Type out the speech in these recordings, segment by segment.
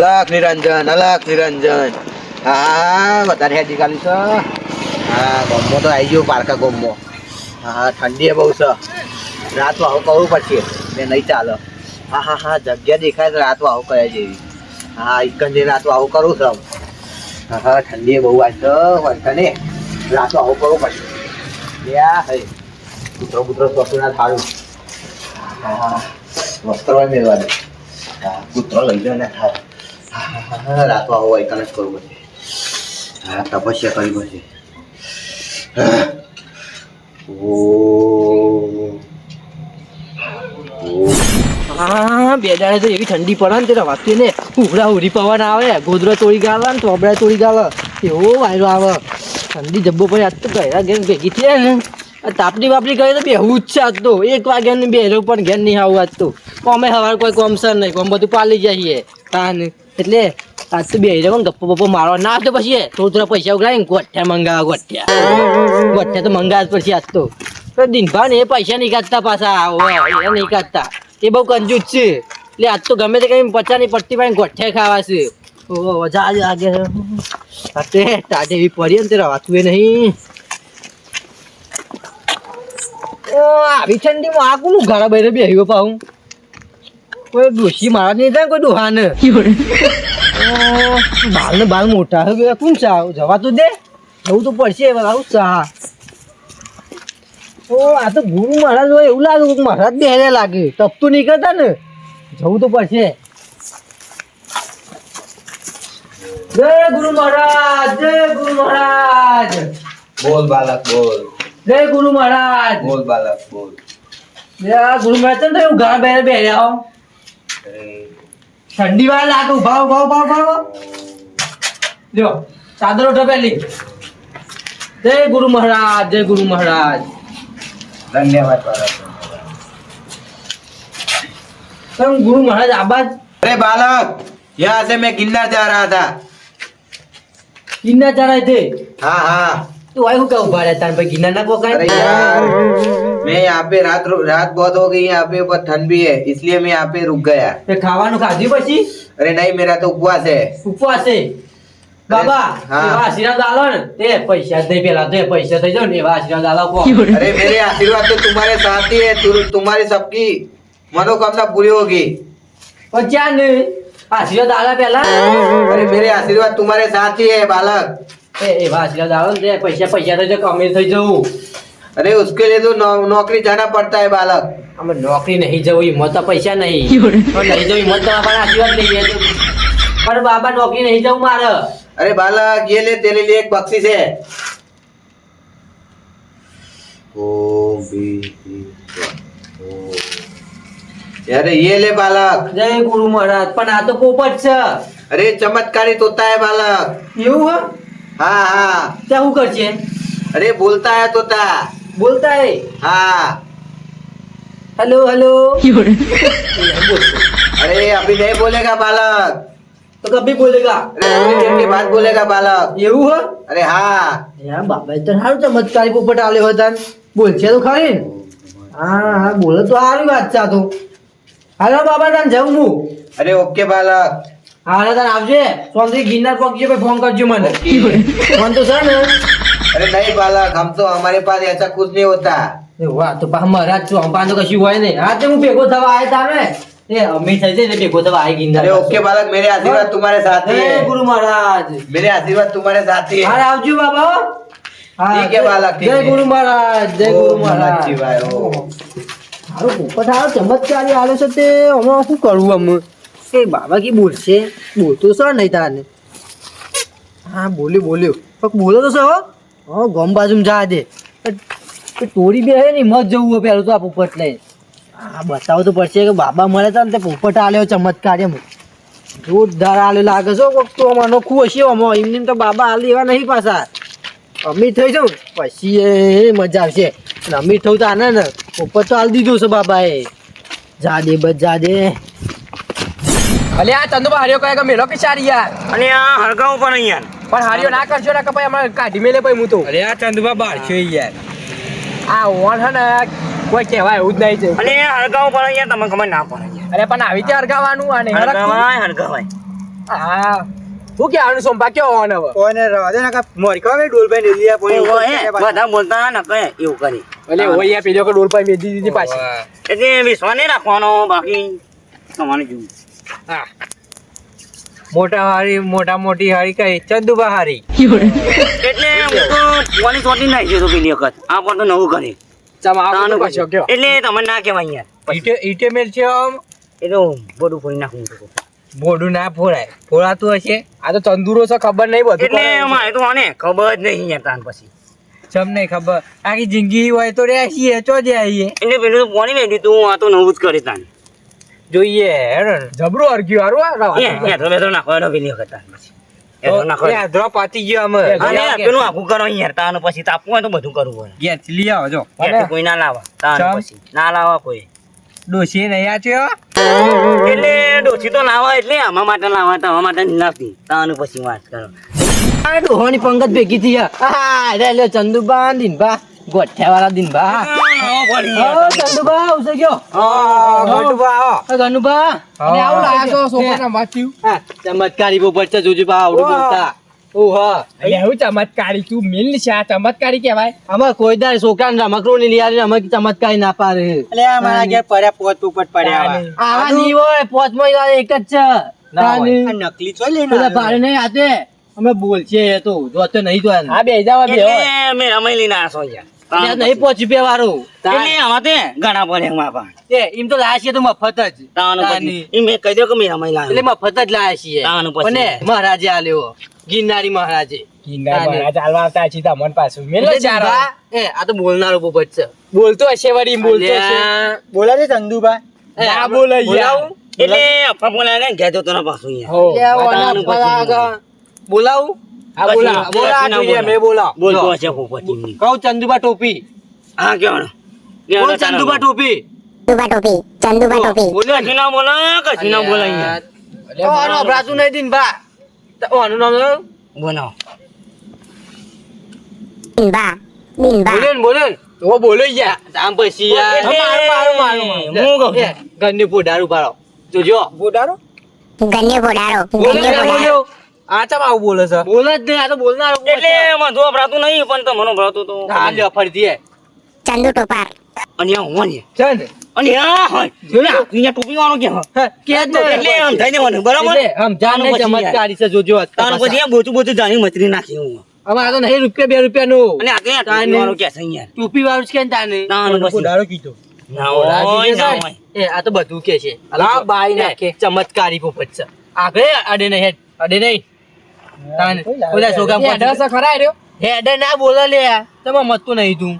અલગ નિરંજન. હા વધારે હેડી કાઢી છે. હા ગોમો તો આવી ગયો પારકા ગોમો. હા ઠંડી બહુ છે. રાત આવું કરવું પડશે ને નહીં ચાલે. હા જગ્યા દેખાય તો રાત આવું કરે જેવી. હા એકંદરે રાત આવું કરું છું. હા ઠંડી બહુ આજ છે વરસાદે રાત આવું કરવું પડશે. યા હે કૂતરો સ્વપ્ન ના થાળું. હા વસ્ત્ર મેળવા દે. હા કૂતરો લઈ જાય ને થાય. હા રાતો આવો હોય કને જ કરવું પડશે. હા તપસ્યા કરવી પડશે. હા બે દાડે તો એવી ઠંડી પડે ને તે વાંચી ને ઉભરા ઉરી પવન આવે ગોદરા તોડી ગાલે ને ચોબડા તોડી ગાલે એવો વાયરો આવે ઠંડી જબ્બો પછી આજ તો ઘરે ઘેર ભેગી થઈ ને તાપડી બાપડી કરી તો બેહવું જ છે આજ તો 1 વાગ્યા ની બેહરો પણ ઘેર નહીં આવું આજ તો કોમે સવાર કોઈ કોમસર નહીં કોમ બધું પાલી જઈએ તાન એટલે આજ તો બેહી રહ્યો ગપ્પો મારવા ના તો પછી થોડા પૈસા ઉઘરાય ગોઠ્યા મંગાવા ગોઠ્યા તો મંગાવ જ પડશે આજ તો દિનભાન એ પૈસા નહીં કાઢતા પાછા એ નહીં કાઢતા એ બહુ કંજૂસ છે એટલે આજ તો ગમે તે કઈ 50 ની પટ્ટી પાસે ગોઠ્યા ખાવા છે ઓ જા આગે અતે ટાડે એવી પડી ને તે રાતું એ નહીં ઓ આવી ઠંડીમાં આ કોનું ઘરા બહાર બેહ્યો પાઉં કોઈ ડોશી મારા નહીં થાય કોઈ ડોહાને બાલ ને બાલ મોટા હે કોણ ચા જવા તો દે જવું તો પડશે આવું ચા ઓ આ તો ગુરુ મહારાજ હોય એવું લાગે મહારાજ બેહરે લાગે તપતું નહીં કરતા ને જવું તો પડશે જય ગુરુ મહારાજ બોલ બાલક બોલ. જય ગુરુ મહારાજ બોલ બાલક બોલ. ગુરુ મહારાજ તો એવું ઘર બેહરે બેહરે આવો ઠંડી વાર લાગે ઉભા જો ચાદર ઉઠો પેલી જય ગુરુ મહારાજ ધન્યવાદ બાલક. तुम गुरु महाराज आबाद अरे बालक यहाँ से मैं गिरनार जा रहा था. गिरनार जा रहे थे हाँ तो आए क्या उभा रहता है भाई गिरनार ना अरे पोका यार मैं यहाँ पे रात बहुत हो गई. यहाँ पे बहुत ठंड भी है इसलिए मैं यहाँ पे रुक गया. खावा खाधी પછી अरे नहीं मेरा तो उपवास है. ઉપવાસ છે બાબા हाँ. એવા આશીર્વાદ આલો ને તે પૈસા જ નહીં પેલા તો પૈસા થઈ જાવ ને એવા આશીર્વાદ આલો કો अरे मेरे आशीर्वाद तो तुम्हारे साथ ही है. तुम्हारी सबकी मनोकामना पूरी होगी. પચ્યા ને આશીર્વાદ આલા પેલા अरे मेरे आशीर्वाद तुम्हारे साथ ही है बालक. એવા આશીર્વાદ આલો ને તે પૈસા થઈ જાવ કમે થઈ જવું अरे उसके लिए तो नौकरी जाना पड़ता है बालक. અમે નોકરી નહીં જવું હિંમત તો પૈસા નહીં નહીં જવું હિંમત તો આપણને આશીર્વાદ લઈએ પણ બાબા નોકરી નહીં જવું મારે अरे बालक ये ले तेरे लिए एक बख्शिश है. अरे ये ले बालक. જય ગુરુ મહારાજ પણ આ તો પોપટ છે अरे चमत्कारी तोता है बालक. એવું હે हाँ हाँ ત્યાં શું કરશે अरे बोलता है तोता. બોલતા હે हाँ हेलो हेलो अरे अभी नहीं बोलेगा बालक. तो कभी बोलेगा अरे थोड़ी देर के बाद बोलेगा बालक. એવું હે अरे हाँ યાર બાબા તો સારું ચમત્કારી પોપટ આલ્યો હતા બોલશે તો ખરી ને હા બોલે તો સારી વાત છે આ તો હાલો બાબા તાન જાઉં હું अरे ओके बालक. હાલો તાન આવજે સોંદરી ગિરનાર પહોંચજે પછી ફોન કરજો મને ફોન તો છે ને अरे नहीं बालक हम तो हमारे पास ऐसा कुछ नहीं होता. વાહ તો પા મહારાજ છું આમ તો કશું હોય નહીં હા તે હું ભેગો થવા આવ્યા તામે એ અમી થઈ જાય ભેગો થવા આવી ગિરનાર अरे ओके बालक मेरे आशीर्वाद तुम्हारे साथ ही જય है. ગુરુ મહારાજ मेरे आशीर्वाद तुम्हारे साथ ही है. હા આવજો બાબા હા ठीक है बालक, ठीक જય है. ગુરુ મહારાજ જય ગુરુ ઓમ નમઃ મહારાજ શિવાય, ઓમ. હારું પોપટ હારો ચમત્કારી આલે છે તે હમણાં શું કરવું અમે એ બાબા કી બોલશે બોલતો છે નહીં તારને હા બોલ્યો પણ બોલો તો છે હો ગમ બાજુમાં જા દે તોડી બે હે ને મત જવું હોય પેલું તો આ પોપટ લઈ હા બતાવો તો પડશે કે બાબા મળે તો ને તે પોપટ આલ્યો ચમત્કાર એમ જોરદાર આલ્યો લાગે છે કોક તો આમાં નોખું હશે આમાં એમને તો બાબા આલી એવા નહીં પાછા અમીર થઈ જાઉં પછી એ મજા આવશે અને અમીર થવું તો આને ને પોપટ તો હાલ દીધો છે બાબાએ જા દે બસ જા દે અલે આ ચંદુબા હાર્યો કહે કે મેલો કે સારી યાર અને આ હરગાવું પણ યાર પણ હાર્યો ના કરશો ને કે ભાઈ અમારે કાઢી મેલે ભાઈ હું તો અરે આ ચંદુબા બહાર છે યાર આ ઓન હે ને કોઈ કહેવાય એવું જ નહીં છે અને હરગાવું પણ યાર તમને ખબર ના પડે યાર અરે પણ આવી રીતે હરગાવાનું અને હરગાવાય હરગાવાય હા હું કહેવાનું સોમભા કેવો હોવાનો હવે કોઈને રવા દે ને કે મોરી ખાવે ડોલભાઈ ને લીયા પોઈ બધા બોલતા ને કઈ એવું કરી એટલે હોય યાર પેલો કે ડોલ પર મેદી દીધી પાછી એટલે વિશ્વાસ નહીં રાખવાનો બાકી તમારે જોવું હા મોટા મોટી હારી કઈ ચંદુબા હારી એટલે હું તો પોલીસ ચોટી નાખી તો પેલી વખત આ પણ તો નવું કરી ચમ આવવાનું પાછો કયો એટલે તમને ના કહેવાય યાર ઈટે મેલ છે આમ એ તો બધું ફોડી નાખું તો બોડું ના ફોડાય ફોડાતું હશે આ તો તંદુરો છે ખબર નહીં બધું એટલે કરે. મારે તો આને ખબર જ નહીં યાર તાન પછી ચમ નહીં ખબર આખી જિંદગી હોય તો રે છીએ ચો જે આવીએ એટલે પેલું તો પોણી વેડી તું આ તો નવું જ કરી તાન જોઈએ હેડો ને. જબરું અરગ્યું હારું આ રાવ. એ તો બેઠો નાખવાનો પેલી વખત તાન પછી એ તો નાખો એ આધરો પાતી ગયો અમે અને પેલું આખું કરો યાર તાન પછી તાપવું હોય તો બધું કરવું પડે ઘેરથી લઈ આવો જો યાર કોઈ ના લાવા તાન ચમ? પછી ના લાવા કોઈ ડોશી નહીં આચ્યો એટલે ડોસી તો લાવા એટલે આમાં માટે લાવા તો આમાં માટે નહીં લાવતી તાન પછી વાત કરો આ ડોહાની પંગત ભેગી થઈ હા લે ચંદુબા દિનભા ગોઠિયાવાળા દિનભા ચંદુબા આવશે ગયો ગોટુબા આવો ગનુભા અને આવું લાયા છો સોફાના વાંચ્યું ચમત્કારી બહુ પડશે જોજો બા આવડું બોલતા ઓહા એટલે હું ચમત્કારી તું મિલ છે આ ચમત્કારી કહેવાય આમાં કોઈ દાર છોકરાને રમકડું નહીં લઈ આવે અમે ચમત્કારી ના પાડે એટલે અમારા ઘેર પડ્યા પોત ઉપર પડ્યા આવા. આવા નહીં હોય પોચમાં એક જ છે આ નકલી છો લઈને પેલા ભાડે નહીં આતે અમે બોલ છે એ તો જોતો નહીં તો હા બે જાવ બે એટલે મેં રમાઈ લઈને આસો યાર નહીં પહોંચી બે વાળું એટલે આમાં તે ઘણા પડે માપા એમ તો લાયા છીએ તો મફત જ તાન પછી ઈ મેં કહી દો કે મેં રમાઈ એટલે લાવ્યો મફત જ લાયા છીએ તાનું પછી. અને મહારાજે આલ્યો ગિરનારી મહારાજે કિંગા મારા ચાલવા આવતા છે તમને પાછું મેલ એટલે ચાર દિનભા, આ તો બોલનારો પોપટ છે બોલતો હશે વળી બોલતો હશે અલ્યા. બોલા છે ચંદુબા ના બોલે યાર બોલાવું? એટલે અફા બોલાય ને ઘેર જતો ના પાછું યાર હો એટલે ઓના બતાવવાનું પર આગળ. બોલાવું આ બોલા પછી બોલા ના જોઈએ બોલે. મેં બોલા બોલતો હશે પોપટી કહું ચંદુબા ટોપી હા કેવાનો બોલ ચંદુબા ટોપી ચંદુબા ટોપી બોલ્યો કશું ના બોલા કશું ના બોલા યાર ઓનું અભરાતું નહીં દિનભા. ઓનું નામ લો. બનાવો દિનબા દિનબા બોલ્યો ને, બોલ્યો ને. તો બોલો યાર આમ પછી યાર. એટલે હું કહું એ, ઘરની પોઢારું પાડો જોજો બોડારો ગન્ને પોડારો બોલ્યો ગન્ને ને, પોડારો બોલ્યો. આ ચમ આવું બોલે છે બોલે જ નહીં, આ તો બોલનારો પોપટ એટલે છે. મને અભરાતું નહીં પણ તમને અભરાતું તો હા લ્યો ફરતી હે. ચંદુ ટોપાર અને આ હું ને છે ને અને આ હોય અહીંયા ટોપી વાળો કે હોય હે, કે જ ને. એટલે આમ થઈને મને બરાબર એટલે સમજાણ નહીં, તાનું પછી ચમત્કારી છે જોજો તાણ પછી આ બોચું બોચું જાણી મચરી નાખી હું હવે આ તો નહીં રૂપિયા 2 રૂપિયાનું અને આ તો યાર ટોપી વાળો કે છે યાર ટોપી વાળું જ કે ને તાને. તાણ પછી પોડારો કીધો ના હોય રાજી ના છે હોય ને. એ આ તો બધું કે છે લાવ બાઈ નાખે. ચમત્કારી પોપટ છે આગળ અડે નહીં હેડ અડે નહીં તાને. ઓલા છોકરા એ અઢાર પોતે- ખરા રહ્યો હેડે ના બોલે લે તમે મતું નહીં તું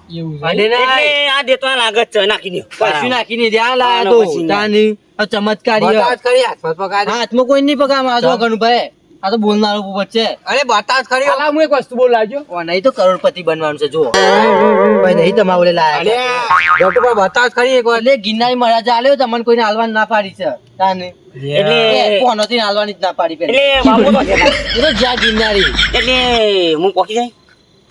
એવું છે અડે ના એટલે આ દેતો આ લાગત છે નાખી દો કશું નાખીને ધ્યાન લાયા તાનો તો પછી તાની. આ ચમત્કારી બતાવ હે. જ ખરી હાથમાં પકડ હાથમાં કોઈ નહીં પગામાં આ જો ઘણુભાઈ આ તો બોલનારો પોપટ છે અરે બતાવ જ ખરી અલા હું એક વસ્તુ બોલ લાવજો ઓ નહીં તો કરોડપતિ બનવાનું છે જો ભાઈ નહીં તમારે ઓલે અરે લાયા ડોક્ટર બતાવ જ ખરી એક વાર એટલે ગિરનારી મહારાજ આલ્યો તમને કોઈને હાલવાની ના પાડી છે તાને. એટલે કોનોથી હાલવાની જ ના પાડી પેલી. એટલે બાપુ તો છે એ તો જ્યાં ગિરનારી એટલે હું પોકી જાય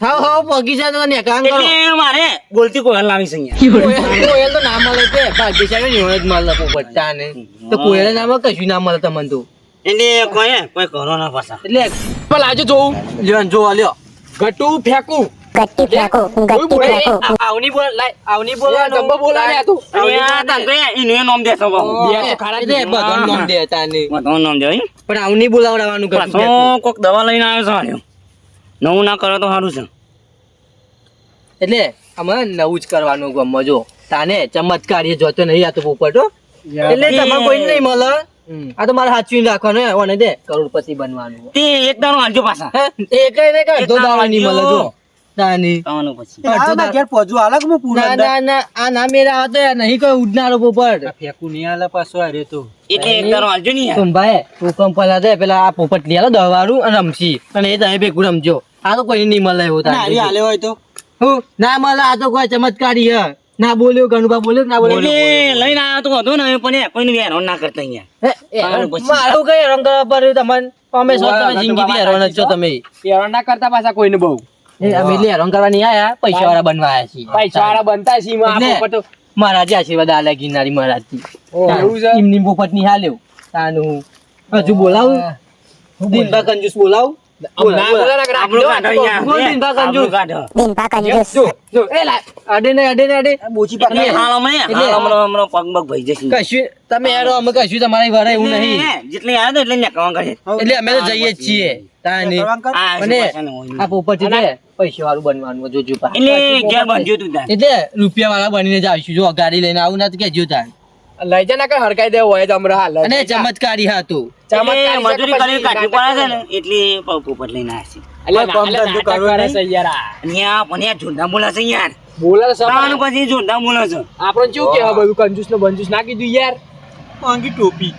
હાવ પગી જાય તો નેકામ કરો. એટલે મારે બોલતી કોઈ લાવી છે અહીંયા કોયલ તો ના મળે તે ભાગ્યશાળી નિહોણ જ મળે પોપટ તાને. તો કોયલ ના મળે કશું ના મળે તમને તો એટલે કોઈ કરો ના પાછા એટલે પણ લાવજો જોઉં લ્યો ને જો લ્યો ગટુ ફેંકું ગટ્ટી ફેંકો ગટ્ટી ફેંકો આવની બોલ લાય આવની બોલ ડબ્બો બોલાવે આ તું અને આ તાન તો એનું નામ દેશો બાપુ બે તો ખરા જ એટલે બધાનું નામ દે તાને. બધાનું નામ દે હઈ. પણ આવની બોલાવડાવવાનું કશું પાછો કોક દવા લઈને આવ્યો છે હાલ્યો. નવું ના કરો તો સારું છે એટલે અમારે નવું જ કરવાનું ગમો જો તાને ચમત્કારી જોતો નહીં આ તો પોપટ હો. એટલે તમારે કોઈ નહીં મળે આ તો મારે સાચવીને રાખવાનું હે. ઓને દે કરોડપતિ બનવાનું તે એક દાણો હાલજો પાછા હે એ કઈ ને કઈ અડધો દાડો નહીં મળે જો તાની. તમારું પછી અડધો દાડો. ઘેર પોજુ હાલક હું પૂરો ના ના ના આ ના મેરા હતો યાર, નહીં કોઈ ઉડનારો પોપટ ફેંકું નહીં હાલે પાછો હારે તો એટલે એક દાણો હાલજો ને યાર ભાઈ હુકમ પેલા દે પેલા આ પોપટ લઈ આલો દવારું અને રમશી અને એ તમે ભેગું રમજો. આ તો કોઈ નહીં મળે એવું નારી હાલે હોય તો હું ના મળે આ તો કોઈ ચમત્કારી હે. ના બોલ્યો ગણુભા બોલ્યો કે ના બોલ્યો એટલે લઈને આવ્યો તો હતો ને પણ એ કોઈને હેરાન ના કરતા અહીંયા મારું કઈ હેરાન કરવા પડ્યું તમને અમે છો તમે જિંદગી હેરાન જ છો તમે હેરાન ના કરતા પાછા કોઈને બહુ અમે એટલે હેરાન કરવા નહીં આયા પૈસા વાળા બનવા આયા છીએ પૈસા વાળા બનતા છે એમાં આ એટલે પોપટો. મહારાજે આશીર્વાદ આલ્યા ગિરનારી મહારાજ થી ઓ, એવું છે? એમની પોપટ ની હાલ્યો તાનું હજુ બોલાવું દિનભા કંજૂસ બોલાવું આપણું કાઢો અહીંયા. બોલ દિનભા આપણું કંજૂસ કાઢો. દિનભા કંજૂસ જો એ લા અડે ને બોચી એટલે પકડી હાલ હમણાં હમણાં પગ બગ ભઈ જશે. કશું તમે યાર અમે કશું તમારી વરાય એવું નહીં જેટલી આવ્યો એટલે નીકળવા કરે. એટલે અમે તો જઈએ જ છીએ તાની આ અને પાછા નહીં હોય. આ પોપટ છે પૈસા વાળું બનવાનું જોજો પા એટલે ઘેર બાંધ્યું તું ત્યાં. એટલે રૂપિયા વાળા બનીને જ આવીશું જો ગાડી લઈને આવું ના તો કેજો તાન લઈ જા ના કઈ હરકાઈ દેવો હોય તો હમણાં હાલ અને ચમત્કારી હતું એટલે મજૂરી કરી કાઢી પડે છે ને એટલે પોપટ લઈને આવ્યા છે. અને આ પણ યાર જોરદાર બોલે છે યાર. બોલે તાનું પછી જોરદાર બોલે છે. આપણે કેવું કેવા બધું કંજૂસ ને બંજૂસ ના કીધું યાર ટોપી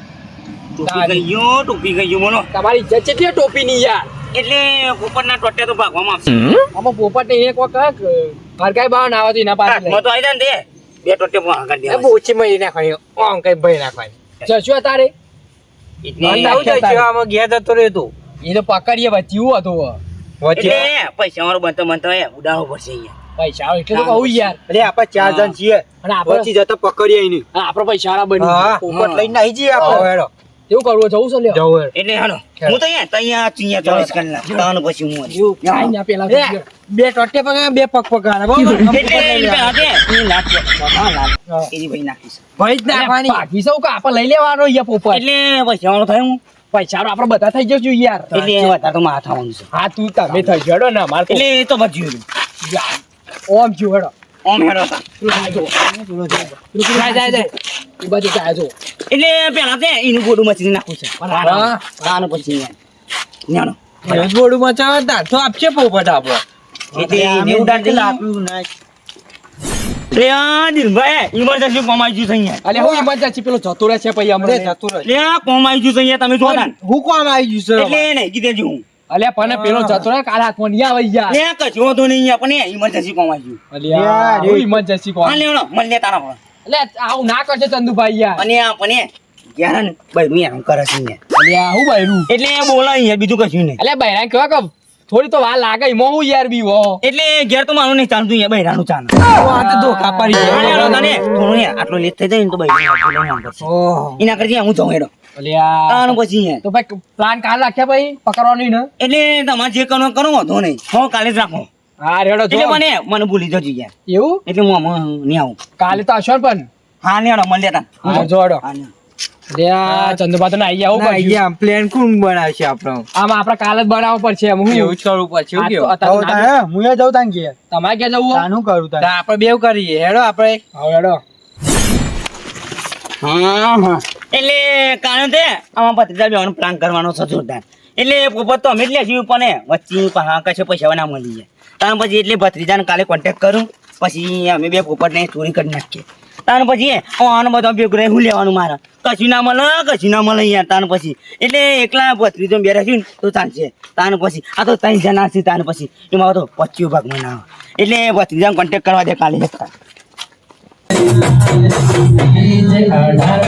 ગઈ ગયો ટોપી ગઈ ગયો બોલો. તમારી ઇજ્જત છે ટોપી ની યાર એટલે પોપટના ટોટિયા તો ભાગવામાં આવશે. આમાં પોપટ ને એક વખત હરકાઈ બાવ ના આવે તો એના પાસે હાથમાં તો આવી જાય ને તે બે ટોટિયા ભાગા કરી દેવાના. બોચી મળી નાખવાની ઓમ કઈ ભાઈ નાખવાની જશો તારે એટલે ઘેર જતો રહેતો એ તો પકડીએ વચ્ચે એવું હતું એટલે પૈસા વાળો બનતો બનતો ઉડાડવો પડશે અહીંયા. પૈસા આવે એટલે તો કહું યાર અરે આપણે 4 જણ છીએ અને આપણે પછી જતા પકડીએ એને આપણે પૈસા વાળા હા બની પોપટ લઈને આવી જઈએ આપણે હેડો એવું કરવું જવું છે લ્યો જવું એટલે હાલો હું તો અહીંયા ચિયા ચોવીસ કલાક તાનું પછી હું આવીશ. કાંઈ ના પેલા તો ગયો. બે ટોટે પકડે બે પગ પકડે બરાબર એટલે એ પેલા તે એ લાટ હા લાટ એની ભાઈ નાખીશ. ભાઈ જ નાખવાની બાકી સૌ કે આપણે લઈ લેવાનો યાર પોપટ એટલે પૈસા વાળો થાય હું પૈસા આપણે બધા થઈ જશું યાર એટલે એ વધારે તો મારા થવાનું છે. હા તું તમે થઈ જડો ને અમારે તો એટલે એ તો બચ્યું ઓમ જો હેડો ઓમ હેડો તા. જાય એ બાજુ જાય જો એટલે પેલા તે એનું ગોડું મચી નાખું છે હા. તાનું પછી ન્યાનો બોડું મચાવે તાર તો આપશે પોપટ આપણો એટલે એને ઉડાડી દઈએ. લે આ દિલભાઈ ઇમરજન્સી કોમાઈ ગયું છે અહીંયા. અલે હું ઇમરજન્સી પેલો જતો રહે છે પછી અરે હમણાં જતું રહે લે આ કોમાઈ ગયું છે અહીંયા તમે જોતા ને. હું કોણ આવી ગયું એટલે છે એ નહીં કીધેલું હું. અલે પણ પેલો જતો રહે કાલ હાથમાં નહીં આવે યાર લે આ કશું વાંધો નહીં અહીંયા પણ ઇમરજન્સી કોમાઈ ગયું. અલ્યા હું ઇમરજન્સી કોણ હા લેવડો મને તારા પર. એટલે આવું ના કરશે ચંદુભાઈ યાર અને આ પણ યાર ને બૈરું યાર કરે છે અહીંયા. અલ્યા હું બૈરું એટલે એ બોલાય યાર બીજું કશું નહીં. અલ્યા બૈરા કેવા કે થોડી તો વાર લાગે એમાં હું યાર બી હો એટલે ઘેર તો મારું નહીં ચાલતું યાર બૈરાનું ચાલે. આ તો ધોકા પડી હા, ગયા લેવડો તને થોડું યાર આટલો લેટ થઈ જાય ને તો બૈરું લઈને આવવું પડશે. ઓહ એના કરતી હું જાઉં હેડો અલ્યા તાનું પછી યાર. તો ભાઈ પ્લાન કાલ રાખ્યા ભાઈ પકડવાનું ને એટલે તમારે જે કરવાનું કરો વાંધો નહીં હો કાલે જ રાખો. હા રેડો એટલે જો મને ભૂલી જજો યાર એવું એટલે હું આમાં નહીં આવું. કાલે તો હશો પણ હા લેવડો મને લેતા હા જોડો હા લે. અલ્યા ચંદુભા તો આઈ જાવ ના પ્લાન કોણ બનાવશે આપણો આમાં આપણે કાલ જ બનાવવો પડશે એમ હું એવું જ કરવું પડશે આ તો કેવું અત્યારે ના- હું એ જાઉં તાન ઘેર તમારે ક્યાં જવું તાનું કરું તાન આપણે બેવ કરીએ હેડો આપણે હવે રેડો હા હા એટલે કારણ તે આમાં ભત્રીજા બેવાનો પ્લાન કરવાનો છે જોરદાર. એટલે પોપટ તો અમે જ લેશું પણ વચ્ચે પાછા કશે પૈસા ના મળી જાય તાર પછી એટલે ભત્રીજાને કાલે કોન્ટેક્ટ કરું પછી અમે બે પોપટને ચોરી કરી નાખીએ. તાર પછી આનો બધો ભેગું રહે શું લેવાનું મારે કશું ના મળે યાર. તાર પછી એટલે એકલા ભત્રીજો બે રહેશું ને તો ચાલશે. તાર પછી આ તો 3 જણા છે. તાર પછી એમાં તો 25 ભાગમાં ના આવે એટલે ભત્રીજાને કોન્ટેક્ટ કરવા દે કાલે જતા. અઢાર